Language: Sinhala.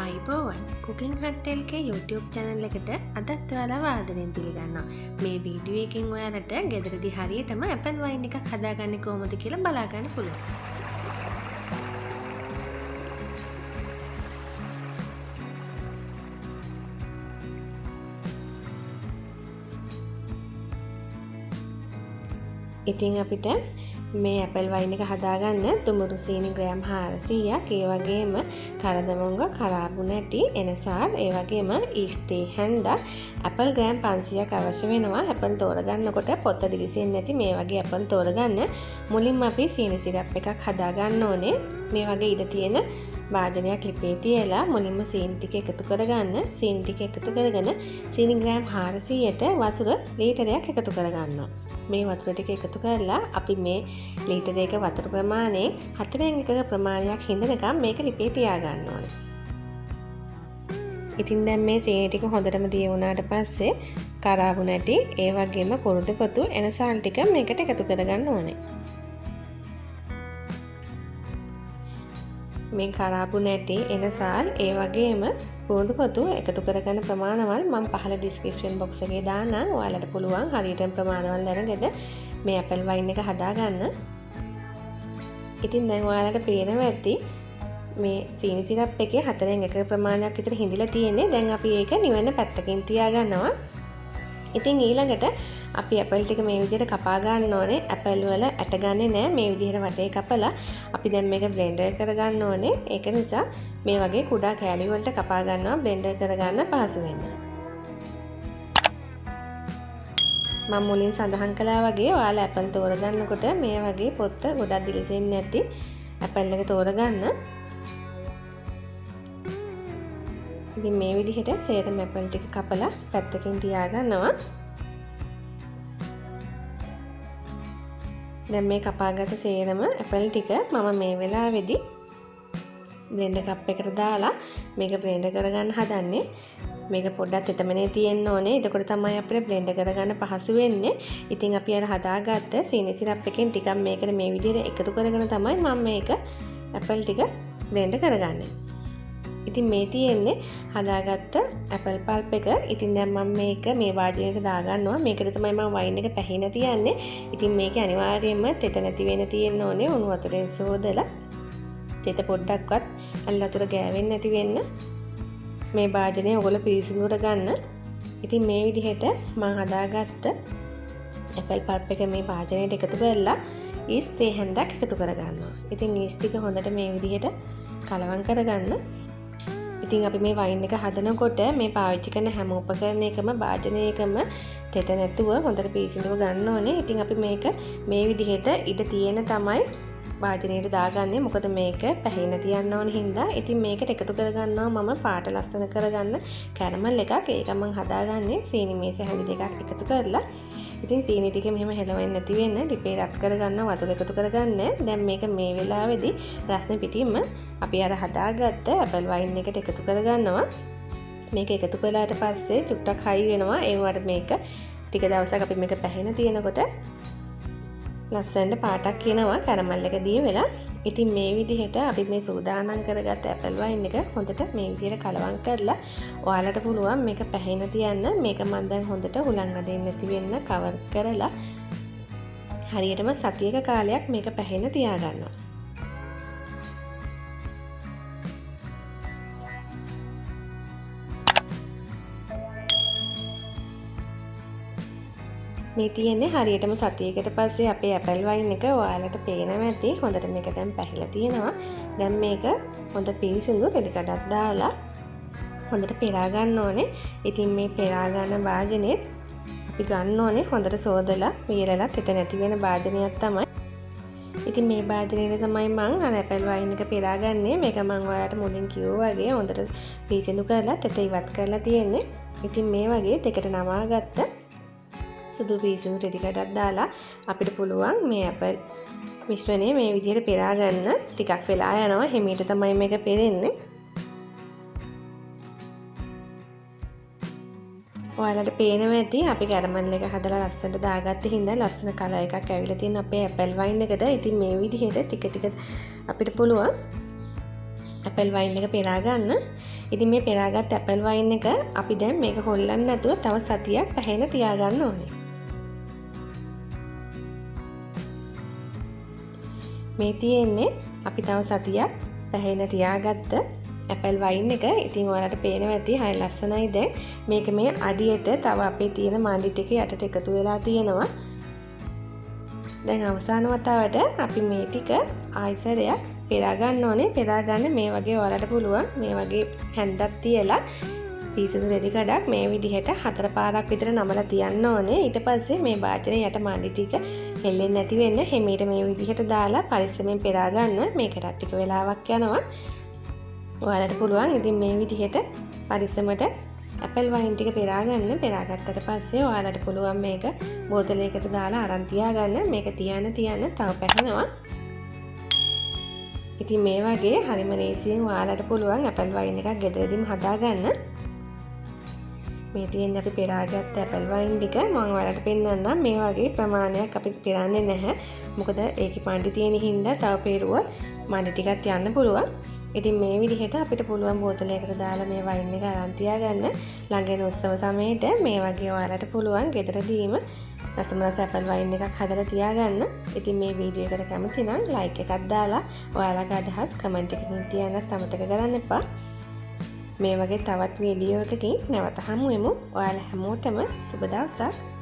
ආයිබෝවන් කුකින් හට්ටෙල්ගේ YouTube channel එකට අදත් ඔයාලා වාදනයෙන් පිළිගන්නවා. මේ වීඩියෝ එකෙන් ඔයාලට ගෙදරදී හරියටම ඇපල් වයින් එකක් හදාගන්නේ කොහොමද කියලා බලා ගන්න පුළුවන්. ඉතින් අපිට මේ ඇපල් වයින් එක හදාගන්න තුමුරු සීනි ග්‍රෑම් 400ක්, ඒ වගේම කරදමොංග, කරාබු නැටි, එනසාල්, ඒ වගේම ඊස්ටි හැන්දා ඇපල් ග්‍රෑම් 500ක් අවශ්‍ය වෙනවා. ඇපල් තෝරගන්නකොට පොත්ත දිලිසෙන්නේ නැති මේ වගේ ඇපල් තෝරගන්න. මුලින්ම අපි සීනි සිරප් එකක් හදාගන්න ඕනේ. මේ වගේ ඉඩ තියෙන වාදනයක් ලිපේ තියලා මුලින්ම සීනි ටික එකතු කරගන්න. සීනි ටික එකතු කරගෙන සීනි ග්‍රෑම් 400ට වතුර ලීටරයක් එකතු කරගන්නවා. මේ වතුර ටික එකතු කරලා අපි මේ ලීටර එක වතුර ප්‍රමාණයෙන් 4න් 1ක ප්‍රමාණයක් හිඳනකම් මේක ලිපේ තියාගන්න ඕනේ. ඉතින් දැන් මේ සීනි ටික හොඳටම දිය වුණාට පස්සේ කරාබු නැටි, ඒ වගේම කුරුදුපතු, එනසාල් ටික මේකට එකතු කරගන්න ඕනේ. මේ කරාබු නැටි, එනසාල්, ඒ වගේම කුරුදුපතු එකතු කරගන්න ප්‍රමාණවල් මම පහළ ඩිස්ක්‍රිප්ෂන් බොක්ස් එකේ දාන්නම්. ඔයාලට පුළුවන් හරියටම ප්‍රමාණවල් දැනගෙන මේ ඇපල් වයින් එක හදාගන්න. ඉතින් දැන් ඔයාලට පේනවා ඇති මේ සීනි සිරප් එකේ 4න් 1 ප්‍රමාණයක් විතර හිඳිලා තියෙන්නේ. දැන් අපි ඒක නිවෙන්න පැත්තකින් තියාගන්නවා. ඉතින් ඊළඟට අපි ඇපල් ටික මේ විදිහට කපා ගන්න ඕනේ. ඇපල් වල ඇට ගන්නේ නැහැ. මේ විදිහට වටේ කපලා අපි දැන් මේක බ්ලෙන්ඩර් කරගන්න ඕනේ. ඒක නිසා මේ වගේ කුඩා කෑලි වලට කපා ගන්නවා බ්ලෙන්ඩර් කරගන්න පහසු වෙන්න. මම මුලින් සඳහන් කළා වගේ ඔයාලා ඇපල් තෝරගන්නකොට මේ වගේ පොත්ත ගොඩක් දිලිසෙන්නේ නැති ඇපල් එක තෝරගන්න. ඉතින් මේ විදිහට සේරම ඇපල් ටික කපලා පැත්තකින් තියාගන්නවා. දැන් මේ කපාගත සේරම ඇපල් ටික මම මේ වෙලාවේදී බ්ලෙන්ඩර් කප් එකට දාලා මේක බ්ලෙන්ඩර් කරගන්න හදන්නේ. මේක පොඩ්ඩක් තෙතමනේ තියෙන්න ඕනේ. එතකොට තමයි අපිට බ්ලෙන්ඩර් කරගන්න පහසු වෙන්නේ. ඉතින් අපි අර හදාගත්ත සීනි සිරප් එකෙන් ටිකක් මේකට මේ විදිහට එකතු කරගෙන තමයි මම මේක ඇපල් ටික බ්ලෙන්ඩර් කරගන්නේ. ඉතින් මේ තියෙන්නේ හදාගත්ත ඇපල් පල්ප් එක. ඉතින් දැන් මම මේක මේ වාදනයට දාගන්නවා. මේකට තමයි මම වයින් එක පැහිලා තියන්නේ. ඉතින් මේක අනිවාර්යයෙන්ම තෙත නැති වෙන්න තියෙන්න ඕනේ. උණු වතුරෙන් සෝදලා තෙත පොඩ්ඩක්වත් අල්ල වතුර ගෑවෙන්නේ නැති වෙන්න මේ වාදනය ඔයගොල්ලෝ පිරිසිදුට ගන්න. ඉතින් මේ විදිහට මම හදාගත්ත ඇපල් පල්ප් එක මේ වාදනයට එකතු කරලා ඊස්ටි හැන්දක් එකතු කරගන්නවා. ඉතින් ඊස්ටි ටික හොඳට මේ විදිහට කලවම් කරගන්න. ඉතින් අපි මේ වයින් එක හදනකොට මේ පාවිච්චි කරන හැම උපකරණයකම වාදනයකම තෙත නැතුව හොඳට පිරිසිදුව ගන්න ඕනේ. ඉතින් අපි මේක මේ විදිහට ඉඩ තියෙන තමයි වාදනයට දාගන්නේ. මොකද මේක පැහැින තියන්න ඕන හින්දා. ඉතින් මේකට එකතු කරගන්නවා මම පාට ලස්සන කරගන්න කැරමල් එකක්. ඒක මම හදාගන්නේ සීනි මේස හැඳි දෙකක් එකතු කරලා. ඉතින් සීනි ටික මෙහෙම හෙලවෙන්නේ නැති වෙන්න ලිපේ රත් කරගන්න, වතුර එකතු කරගන්න. දැන් මේක මේ වෙලාවේදී රස්නේ පිටින්ම අපි අර හදාගත්ත ඇපල් වයින් එකට එකතු කරගන්නවා. මේක එකතු කළාට පස්සේ චුට්ටක් හයි වෙනවා. ඒ වුණාට මේක ටික දවසක් අපි මේක පැහැින තියෙනකොට ලස්සනට පාටක් කියනවා කැරමල් එක දී වෙලා. ඉතින් මේ විදිහට අපි මේ සූදානම් කරගත්ත ඇපල් වයින් එක හොඳට මේ විදිහට කලවම් කරලා ඔයාලට පුළුවන් මේක පැහැින තියන්න. මේක මම දැන් හොඳට හුලං අදින්න නැති වෙන්න කවර් කරලා හරියටම සතියක කාලයක් මේක පැහැින තියාගන්නවා. මේ තියෙන්නේ හරියටම සතියකට පස්සේ අපේ ඇපල් වයින් එක ඔයාලට පේනවා ඇති. හොඳට මේක දැන් පැහිලා තියෙනවා. දැන් මේක හොඳ පිරිසිදු රෙදි කඩක් දාලා හොඳට පෙරා ගන්න ඕනේ. ඉතින් මේ පෙරා ගන්න වාදනයේත් අපි ගන්න ඕනේ හොඳට සෝදලා වීලලා තෙත නැති වෙන වාදනයක් තමයි. ඉතින් මේ වාදනයේ තමයි මම අර ඇපල් වයින් එක පෙරා ගන්නේ. මේක මම ඔයාලට මුලින් කිව්වා වගේ හොඳට පිරිසිදු කරලා තෙත ඉවත් කරලා තියෙන්නේ. ඉතින් මේ වගේ දෙකට නමාගත්ත සුදු පිරිසිදු රෙදි කඩක් දාලා අපිට පුළුවන් මේ ඇපල් මිශ්‍රණය මේ විදිහට පෙරා ගන්න. ටිකක් වෙලා යනවා. හිමීට තමයි මේක පෙරෙන්නේ. ඔයාලට පේනවා ඇති අපි කැරමල් එක හදලා ලස්සනට දාගත්ත හින්දා ලස්සන කලර් එකක් ඇවිල්ලා තියෙන අපේ ඇපල් වයින් එකට. ඉතින් මේ විදිහට ටික ටික අපිට පුළුවන් ඇපල් වයින් එක පෙරා ගන්න. ඉතින් මේ පෙරාගත් ඇපල් වයින් එක අපි දැන් මේක හොල්ලන්න නැතුව තව සතියක් පැහැෙන තියාගන්න ඕනේ. මේ තියෙන්නේ අපි තව සතියක් පැහැෙන තියාගත්ත ඇපල් වයින් එක. ඉතින් ඔයාලට පේනවා ඇති හරිය ලස්සනයි. දැන් මේක මේ අඩියට තව අපේ තියෙන මණ්ඩි ටික යටට එකතු වෙලා තියෙනවා. දැන් අවසාන වතාවට අපි මේ ටික ආයිසරයක් පෙරා ගන්න ඕනේ. පෙරා ගන්න මේ වගේ ඔයාලට පුළුවන් මේ වගේ හැන්දක් තියලා පීසතු රෙදි කඩක් මේ විදිහට 4 පාරක් විතර නමලා තියන්න ඕනේ. ඊට පස්සේ මේ වාචනේ යට මණ්ඩි ටික හෙල්ලෙන්නේ නැති වෙන්න හැමීට මේ විදිහට දාලා පරිස්සමෙන් පෙරා ගන්න. මේකට ටික වෙලාවක් යනවා. ඔයාලට පුළුවන් ඉතින් මේ විදිහට පරිස්සමට ඇපල් වයින් ටික පෙරා ගන්න. පෙරා ගත්තට පස්සේ ඔයාලට පුළුවන් මේක බෝතලයකට දාලා අරන් තියාගන්න. මේක තියන්න තව පැහැෙනවා. ඉතින් මේ වගේ හරිම ලේසියෙන් ඔයාලට පුළුවන් ඇපල් වයින් එකක් ගෙදරදීම හදාගන්න. මේ තියෙන්නේ අපි පෙරාගත්ත ඇපල් වයින් ටික. මම ඔයාලට පෙන්නන්නම්. මේ වගේ ප්‍රමාණයක් අපි පෙරන්නේ නැහැ. මොකද ඒකේ මණ්ඩි තියෙන හින්දා තව පෙරුවොත් මණ්ඩි ටිකක් යන්න පුළුවන්. ඉතින් මේ විදිහට අපිට පුළුවන් බෝතලයකට දාලා මේ වයින් එක අරන් තියාගන්න. ළඟෙන උත්සව සමයේට මේ වගේ ඔයාලට පුළුවන් ගෙදරදීම රසමලස් ඇපල් වයින් එකක් හදලා තියාගන්න. ඉතින් මේ වීඩියෝ එකට කැමති නම් ලයික් එකක් දාලා ඔයාලගේ අදහස් කමෙන්ට් එකකින් තියන්නත් අමතක කරන්න එපා. මේ වගේ තවත් වීඩියෝ එකකින් නැවත හමු වෙමු. ඔයාලා හැමෝටම සුබ දවසක්.